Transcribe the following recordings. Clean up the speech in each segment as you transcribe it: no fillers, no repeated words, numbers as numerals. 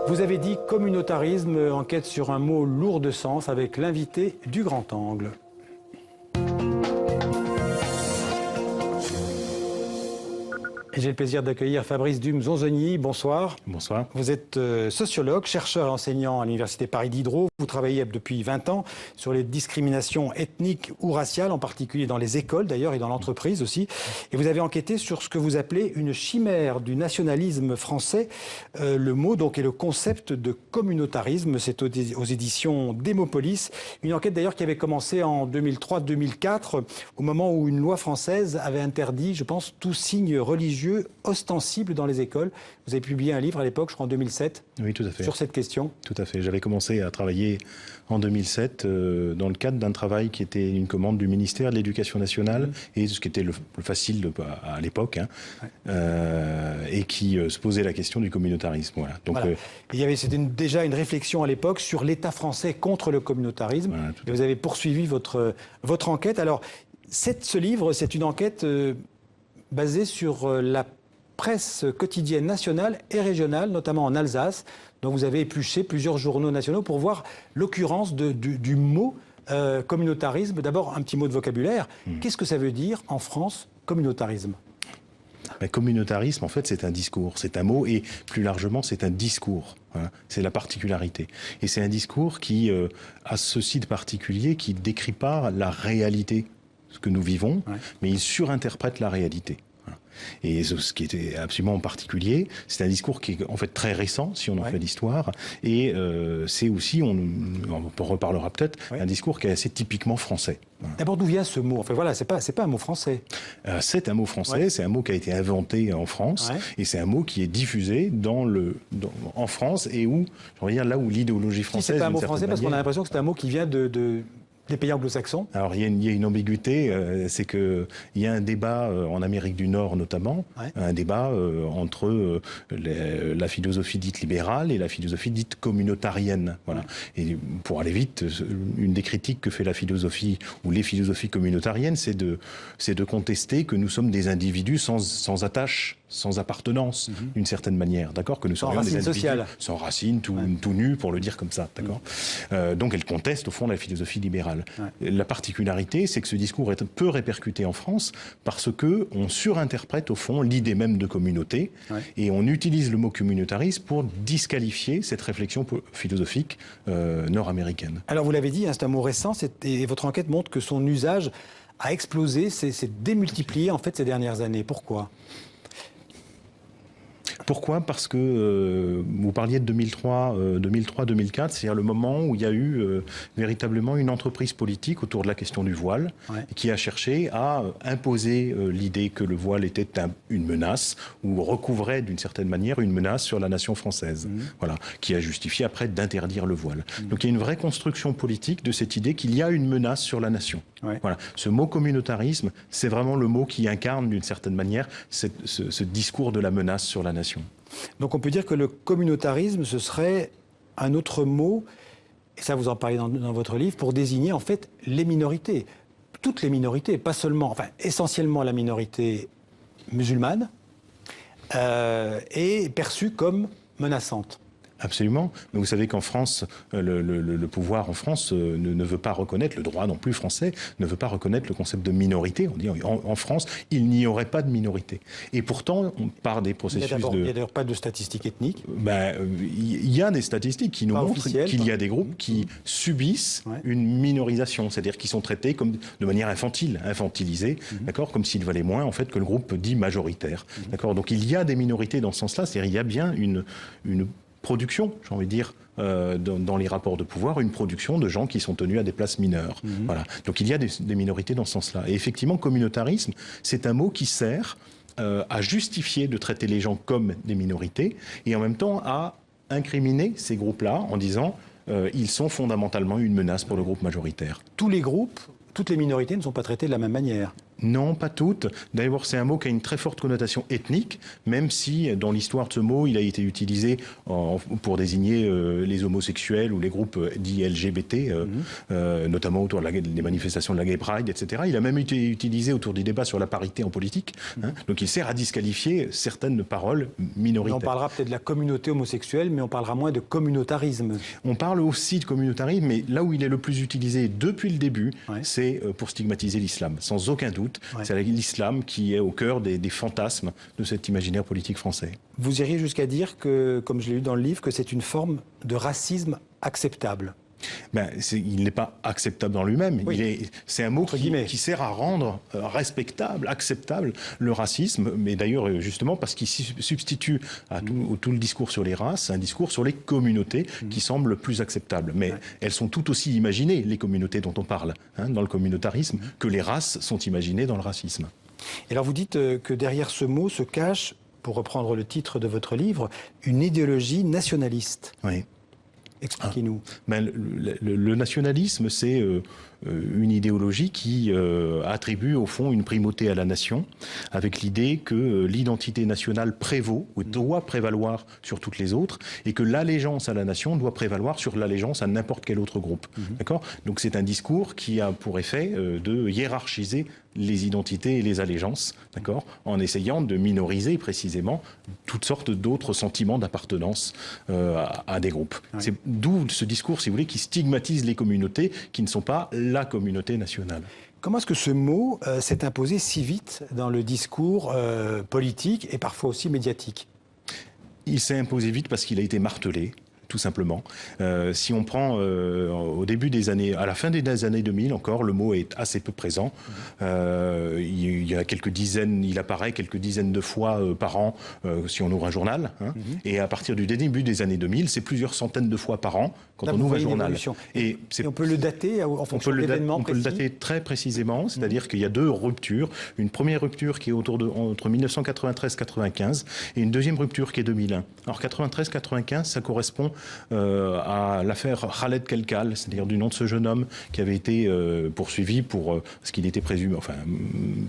Vous avez dit communautarisme, enquête sur un mot lourd de sens avec l'invité du Grand Angle. Et j'ai le plaisir d'accueillir Fabrice Dume-Zonzogny. Bonsoir. Bonsoir. Vous êtes sociologue, chercheur et enseignant à l'Université Paris Diderot. Vous travaillez depuis 20 ans sur les discriminations ethniques ou raciales, en particulier dans les écoles d'ailleurs et dans l'entreprise aussi. Et vous avez enquêté sur ce que vous appelez une chimère du nationalisme français. Le mot donc est le concept de communautarisme. C'est aux éditions Démopolis. Une enquête d'ailleurs qui avait commencé en 2003-2004, au moment où une loi française avait interdit, je pense, tout signe religieux ostensible dans les écoles. Vous avez publié un livre à l'époque, je crois en 2007, oui, tout à fait. Sur cette question. Tout à fait. J'avais commencé à travailler en 2007 dans le cadre d'un travail qui était une commande du ministère de l'Éducation nationale et ce qui était le facile à l'époque, et qui se posait la question du communautarisme. Voilà. Donc, voilà. C'était déjà une réflexion à l'époque sur l'État français contre le communautarisme. Voilà, et vous avez poursuivi votre enquête. Alors, ce livre, c'est une enquête basée sur la presse quotidienne nationale et régionale, notamment en Alsace. Donc vous avez épluché plusieurs journaux nationaux pour voir l'occurrence du mot communautarisme. D'abord, un petit mot de vocabulaire. Qu'est-ce que ça veut dire en France, communautarisme ? Communautarisme, en fait, c'est un discours, c'est un mot, et plus largement, c'est un discours. Hein, c'est la particularité. Et c'est un discours qui a ceci de particulier, qui ne décrit pas la réalité, ce que nous vivons, mais il surinterprète la réalité. Et ce qui était absolument particulier, c'est un discours qui est en fait très récent, si on en fait l'histoire, et c'est aussi, on reparlera peut-être, un discours qui est assez typiquement français. D'abord, d'où vient ce mot ? Enfin voilà, c'est pas un mot français. C'est un mot français, c'est un mot qui a été inventé en France, et c'est un mot qui est diffusé en France, et où, je veux dire, là où l'idéologie française... Si c'est pas un mot français, parce qu'on a l'impression que c'est un mot qui vient des pays anglo-saxons. Alors il y a une ambiguïté, c'est qu'il y a un débat en Amérique du Nord notamment, un débat entre la philosophie dite libérale et la philosophie dite communautarienne. Voilà. Et pour aller vite, une des critiques que fait la philosophie ou les philosophies communautariennes, c'est de contester que nous sommes des individus sans attache, sans appartenance, d'une certaine manière, d'accord, que nous sommes des individus sociale, sans racine, tout nus, pour le dire comme ça, d'accord. Donc elle conteste au fond la philosophie libérale. La particularité, c'est que ce discours est peu répercuté en France parce que on surinterprète au fond l'idée même de communauté et on utilise le mot communautarisme pour disqualifier cette réflexion philosophique nord-américaine. Alors vous l'avez dit, c'est un mot récent, et votre enquête montre que son usage a explosé, s'est démultiplié en fait ces dernières années. Pourquoi ? Pourquoi ? Parce que vous parliez de 2003-2004, c'est-à-dire le moment où il y a eu véritablement une entreprise politique autour de la question du voile, qui a cherché à imposer l'idée que le voile était une menace, ou recouvrait d'une certaine manière une menace sur la nation française, voilà, qui a justifié après d'interdire le voile. Donc il y a une vraie construction politique de cette idée qu'il y a une menace sur la nation. Voilà. Ce mot communautarisme, c'est vraiment le mot qui incarne d'une certaine manière ce discours de la menace sur la nation. Donc on peut dire que le communautarisme, ce serait un autre mot, et ça vous en parlez dans votre livre, pour désigner en fait les minorités. Toutes les minorités, pas seulement, enfin essentiellement la minorité musulmane, est perçue comme menaçante. Absolument. Mais vous savez qu'en France, le pouvoir en France ne veut pas reconnaître, le droit non plus français, ne veut pas reconnaître le concept de minorité. On dit en France, il n'y aurait pas de minorité. Et pourtant, on part des processus Il n'y a d'ailleurs pas de statistiques ethniques. Il y a des statistiques qui nous montrent qu'il y a des groupes qui subissent une minorisation, c'est-à-dire qui sont traités comme de manière infantilisée, d'accord, comme s'ils valaient moins en fait que le groupe dit majoritaire. D'accord. Donc il y a des minorités dans ce sens-là, c'est-à-dire il y a bien une production, j'ai envie de dire, dans les rapports de pouvoir, une production de gens qui sont tenus à des places mineures. Voilà. Donc il y a des minorités dans ce sens-là. Et effectivement, communautarisme, c'est un mot qui sert à justifier de traiter les gens comme des minorités et en même temps à incriminer ces groupes-là en disant ils sont fondamentalement une menace pour le groupe majoritaire. Tous les groupes, toutes les minorités ne sont pas traitées de la même manière. Non, pas toutes. D'abord, c'est un mot qui a une très forte connotation ethnique, même si dans l'histoire de ce mot, il a été utilisé pour désigner les homosexuels ou les groupes dits LGBT, notamment autour des manifestations de la Gay Pride, etc. Il a même été utilisé autour des débats sur la parité en politique. Donc il sert à disqualifier certaines paroles minoritaires. On parlera peut-être de la communauté homosexuelle, mais on parlera moins de communautarisme. On parle aussi de communautarisme, mais là où il est le plus utilisé depuis le début, c'est pour stigmatiser l'islam, sans aucun doute. C'est l'islam qui est au cœur des fantasmes de cet imaginaire politique français. Vous iriez jusqu'à dire que, comme je l'ai lu dans le livre, que c'est une forme de racisme acceptable. Il n'est pas acceptable dans lui-même. Oui. C'est un mot qui sert à rendre respectable, acceptable le racisme, mais d'ailleurs justement parce qu'il substitue à tout le discours sur les races un discours sur les communautés qui semble plus acceptable. Mais elles sont tout aussi imaginées, les communautés dont on parle, dans le communautarisme, que les races sont imaginées dans le racisme. Et alors vous dites que derrière ce mot se cache, pour reprendre le titre de votre livre, une idéologie nationaliste. Oui. Expliquez-nous. Le nationalisme, c'est une idéologie qui attribue au fond une primauté à la nation, avec l'idée que l'identité nationale prévaut ou doit prévaloir sur toutes les autres, et que l'allégeance à la nation doit prévaloir sur l'allégeance à n'importe quel autre groupe. D'accord ? Donc c'est un discours qui a pour effet de hiérarchiser les identités et les allégeances, d'accord, en essayant de minoriser précisément toutes sortes d'autres sentiments d'appartenance à des groupes. Oui. C'est d'où ce discours, si vous voulez, qui stigmatise les communautés qui ne sont pas la communauté nationale. Comment est-ce que ce mot s'est imposé si vite dans le discours politique et parfois aussi médiatique ? Il s'est imposé vite parce qu'il a été martelé. Tout simplement. Si on prend au début des années, à la fin des années 2000 encore, le mot est assez peu présent. Il y a il apparaît quelques dizaines de fois par an si on ouvre un journal. Et à partir du début des années 2000, c'est plusieurs centaines de fois par an quand on ouvre un journal. Et on peut le dater en fonction d'événements précis ? On peut le dater très précisément, c'est-à-dire qu'il y a deux ruptures. Une première rupture qui est entre 1993-95 et une deuxième rupture qui est 2001. Alors 93-95, ça correspond à l'affaire Khaled Kelkal, c'est-à-dire du nom de ce jeune homme qui avait été poursuivi pour ce qu'il était présumé, enfin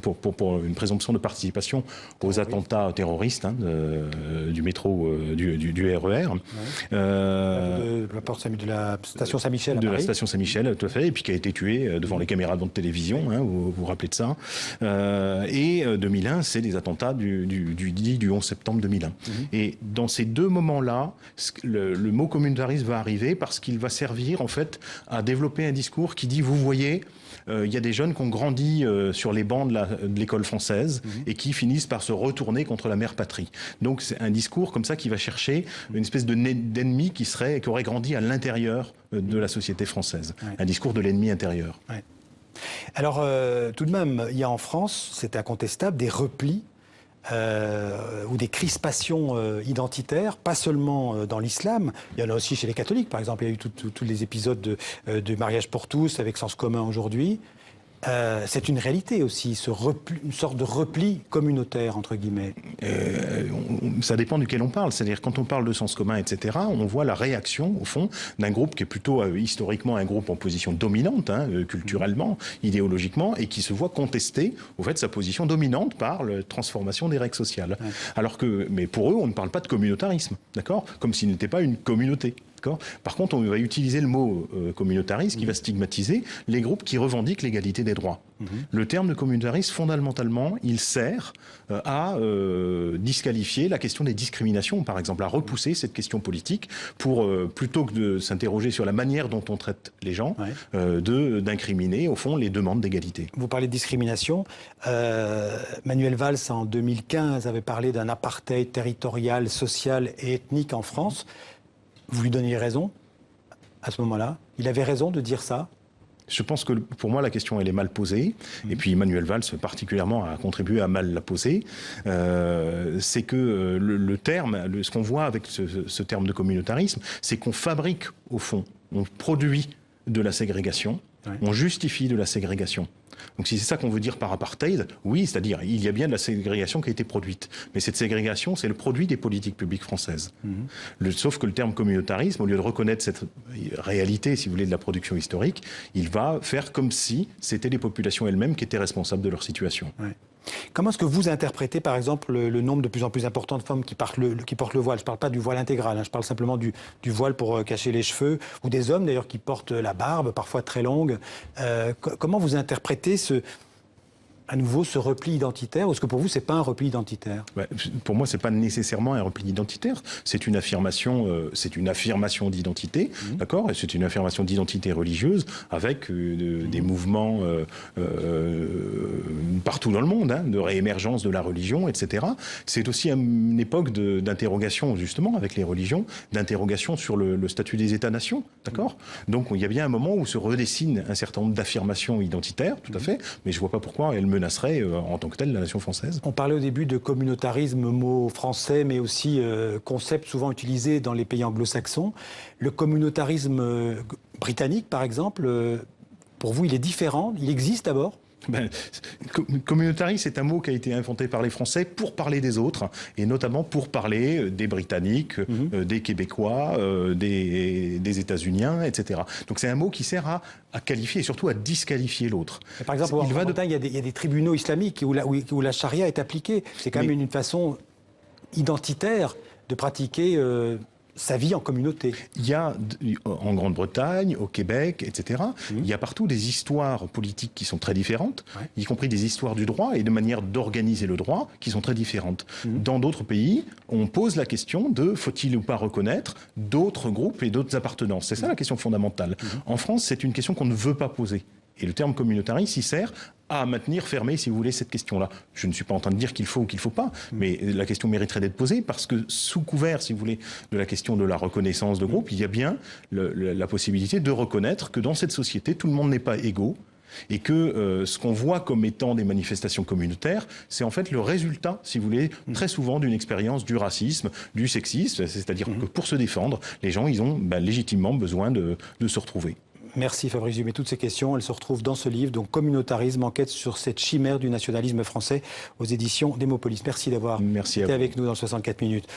pour une présomption de participation aux attentats terroristes du métro du RER. De la station Saint-Michel à Paris. De la station Saint-Michel, tout à fait, et puis qui a été tué devant les caméras de télévision, vous vous rappelez de ça. Et 2001, c'est les attentats du 11 septembre 2001. Et dans ces deux moments-là, le mot communautarisme va arriver parce qu'il va servir en fait à développer un discours qui dit, vous voyez, il y a des jeunes qui ont grandi sur les bancs de l'école française et qui finissent par se retourner contre la mère patrie. Donc c'est un discours comme ça qui va chercher une espèce d'ennemi qui aurait grandi à l'intérieur de la société française. Ouais. Un discours de l'ennemi intérieur. Ouais. Alors tout de même, il y a en France, c'est incontestable, des replis ou des crispations identitaires, pas seulement dans l'islam, il y en a aussi chez les catholiques, par exemple, il y a eu tous les épisodes de mariage pour tous avec Sens commun aujourd'hui. C'est une réalité aussi, une sorte de repli communautaire, entre guillemets. Ça dépend duquel on parle. C'est-à-dire, quand on parle de sens commun, etc., on voit la réaction, au fond, d'un groupe qui est plutôt historiquement un groupe en position dominante, culturellement, idéologiquement, et qui se voit contester, au fait, sa position dominante par la transformation des règles sociales. Ouais. Alors que, mais pour eux, on ne parle pas de communautarisme, d'accord ? Comme s'il n'était pas une communauté. Par contre, on va utiliser le mot communautariste qui va stigmatiser les groupes qui revendiquent l'égalité des droits. Le terme de communautariste, fondamentalement, il sert à disqualifier la question des discriminations, par exemple, à repousser cette question politique pour, plutôt que de s'interroger sur la manière dont on traite les gens, d'incriminer, au fond, les demandes d'égalité. Vous parlez de discrimination. Manuel Valls, en 2015, avait parlé d'un apartheid territorial, social et ethnique en France. Vous lui donniez raison à ce moment-là ? Il avait raison de dire ça ? Je pense que pour moi, la question, elle est mal posée. Et puis Manuel Valls, particulièrement, a contribué à mal la poser. C'est que le terme, ce qu'on voit avec ce terme de communautarisme, c'est qu'on fabrique, au fond, on produit de la ségrégation, on justifie de la ségrégation. Donc si c'est ça qu'on veut dire par apartheid, oui, c'est-à-dire il y a bien de la ségrégation qui a été produite. Mais cette ségrégation, c'est le produit des politiques publiques françaises. Sauf que le terme communautarisme, au lieu de reconnaître cette réalité, si vous voulez, de la production historique, il va faire comme si c'était les populations elles-mêmes qui étaient responsables de leur situation. Ouais. Comment est-ce que vous interprétez, par exemple, le nombre de plus en plus important de femmes qui portent le voile? Je ne parle pas du voile intégral, hein, je parle simplement du voile pour cacher les cheveux, ou des hommes d'ailleurs qui portent la barbe, parfois très longue. Comment vous interprétez à nouveau ce repli identitaire, ou est-ce que pour vous, ce n'est pas un repli identitaire? Pour moi, ce n'est pas nécessairement un repli identitaire. C'est une affirmation d'identité, d'accord? Et c'est une affirmation d'identité religieuse avec des mouvements partout dans le monde, hein, de réémergence de la religion, etc. C'est aussi une époque d'interrogation, justement, avec les religions, d'interrogation sur le statut des États-nations, d'accord? Donc, il y a bien un moment où se redessine un certain nombre d'affirmations identitaires, tout à fait, mais je ne vois pas pourquoi elles menacerait en tant que telle la nation française. On parlait au début de communautarisme, mot français, mais aussi concept souvent utilisé dans les pays anglo-saxons. Le communautarisme britannique, par exemple, pour vous, il est différent? Il existe d'abord? Communautariste, c'est un mot qui a été inventé par les Français pour parler des autres, et notamment pour parler des Britanniques, des Québécois, des États-Uniens, etc. Donc c'est un mot qui sert à qualifier et surtout à disqualifier l'autre. Par exemple, en Bretagne, il y a des tribunaux islamiques où la charia est appliquée. C'est quand même une façon identitaire de pratiquer sa vie en communauté. Il y a, en Grande-Bretagne, au Québec, etc., il y a partout des histoires politiques qui sont très différentes, y compris des histoires du droit et de manière d'organiser le droit qui sont très différentes. Dans d'autres pays, on pose la question de faut-il ou pas reconnaître d'autres groupes et d'autres appartenances. C'est ça la question fondamentale. En France, c'est une question qu'on ne veut pas poser. Et le terme communautariste, il sert à maintenir fermée, si vous voulez, cette question-là. Je ne suis pas en train de dire qu'il faut ou qu'il ne faut pas, mais la question mériterait d'être posée parce que sous couvert, si vous voulez, de la question de la reconnaissance de groupe, il y a bien la possibilité de reconnaître que dans cette société, tout le monde n'est pas égaux et que ce qu'on voit comme étant des manifestations communautaires, c'est en fait le résultat, si vous voulez, très souvent d'une expérience du racisme, du sexisme, c'est-à-dire que pour se défendre, les gens, ils ont légitimement besoin de se retrouver. Merci Fabrice Dumais. Toutes ces questions, elles se retrouvent dans ce livre, donc Communautarisme, enquête sur cette chimère du nationalisme français aux éditions Démopolis. Merci d'avoir été avec nous dans le 64 minutes.